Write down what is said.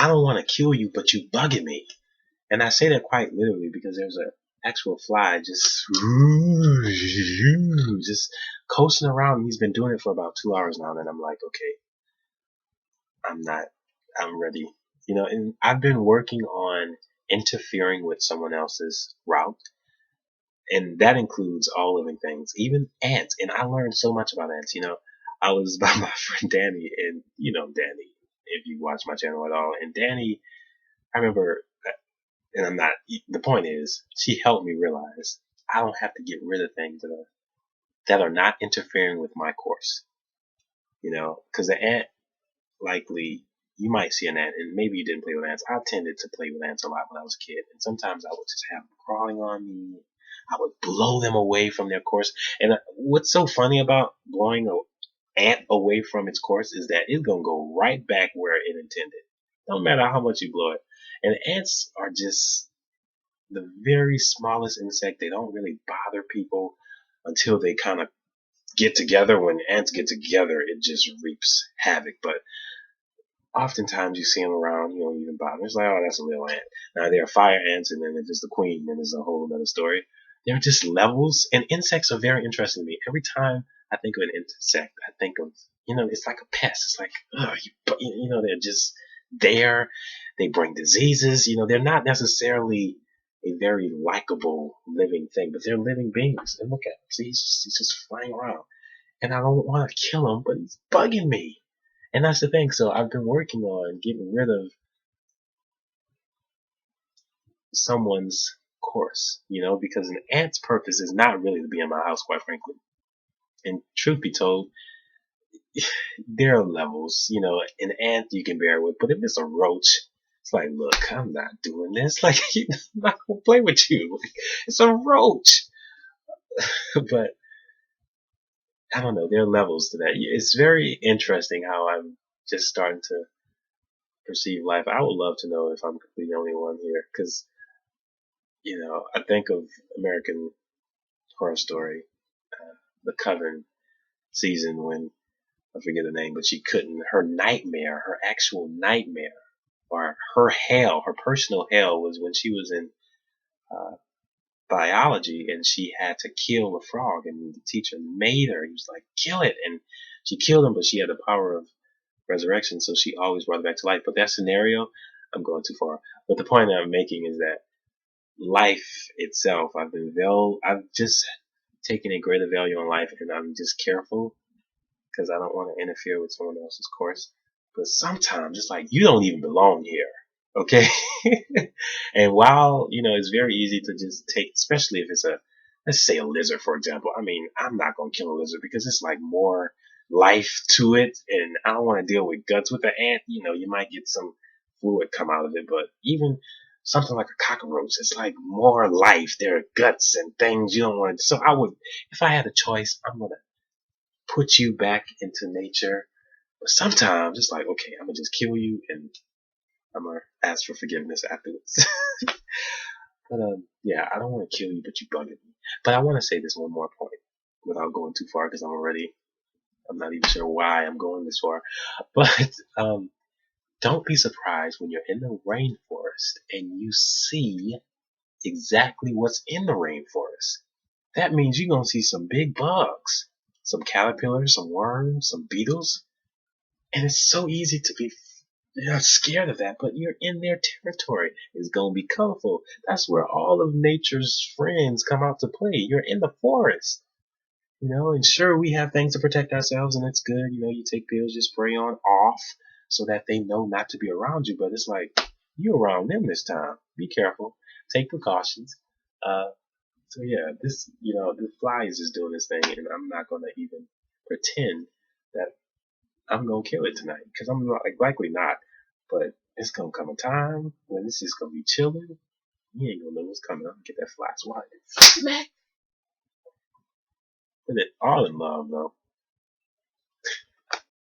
I don't want to kill you, but you bugging me. And I say that quite literally because there's a actual fly just coasting around. He's been doing it for about 2 hours now, and I'm like, okay, I'm not, I'm ready. And I've been working on interfering with someone else's route, and that includes all living things, even ants. And I learned so much about ants. I was by my friend Danny, and Danny, if you watch my channel at all, and Danny, I remember, and I'm not. The point is, she helped me realize I don't have to get rid of things that are not interfering with my course. Because the ant, likely, you might see an ant, and maybe you didn't play with ants. I tended to play with ants a lot when I was a kid, and sometimes I would just have them crawling on me. I would blow them away from their course. And what's so funny about blowing an ant away from its course is that it's gonna go right back where it intended. No matter how much you blow it. And ants are just the very smallest insect. They don't really bother people until they kind of get together. When ants get together, it just reaps havoc. But oftentimes you see them around, you don't even bother. It's like, oh, that's a little ant. Now there are fire ants, and then there's the queen, and there's a whole other story. They're just levels, and insects are very interesting to me. Every time I think of an insect, I think of, it's like a pest. It's like, they're just there. They bring diseases. They're not necessarily a very likable living thing, but they're living beings. And look at him. See, he's just flying around. And I don't want to kill him, but he's bugging me. And that's the thing. So I've been working on getting rid of someone's course, because an ant's purpose is not really to be in my house, quite frankly. And truth be told, there are levels, an ant you can bear with, but if it's a roach, it's like, look, I'm not doing this. Like, I'm not gonna play with you. Like, it's a roach. But I don't know. There are levels to that. It's very interesting how I'm just starting to perceive life. I would love to know if I'm the only one here, because I think of American Horror Story, the Coven season when I forget the name, but she couldn't. Her nightmare, her actual nightmare, or her hell, her personal hell, was when she was in uh, biology and she had to kill a frog, and the teacher made her. He was like, "Kill it," and she killed him, but she had the power of resurrection, so she always brought it back to life. But that scenario, I'm going too far. But the point that I'm making is that life itself, I've just taken a greater value on life, and I'm just careful because I don't want to interfere with someone else's course. But sometimes it's like, you don't even belong here. Okay. And while, it's very easy to just take, especially if it's let's say a lizard, for example. I mean, I'm not going to kill a lizard because it's like more life to it. And I don't want to deal with guts with the ant. You might get some fluid come out of it, but even something like a cockroach, it's like more life. There are guts and things you don't want to. So if I had a choice, I'm going to put you back into nature. But sometimes it's like, okay, I'm going to just kill you and I'm going to ask for forgiveness afterwards. But yeah, I don't want to kill you, but you bugging me. But I want to say this one more point without going too far because I'm not even sure why I'm going this far. But don't be surprised when you're in the rainforest and you see exactly what's in the rainforest. That means you're going to see some big bugs, some caterpillars, some worms, some beetles. And it's so easy to be scared of that, but you're in their territory. It's going to be colorful. That's where all of nature's friends come out to play. You're in the forest, and sure, we have things to protect ourselves, and it's good. You take pills, you spray on off so that they know not to be around you, but it's like, you're around them this time. Be careful. Take precautions. So yeah, the fly is just doing this thing, and I'm not going to even pretend that I'm gonna kill it tonight because I'm not, like, likely not. But it's gonna come a time when this is gonna be chilling. You ain't gonna know what's coming. I'm gonna get that fly swatted. Smack. But it all in love though.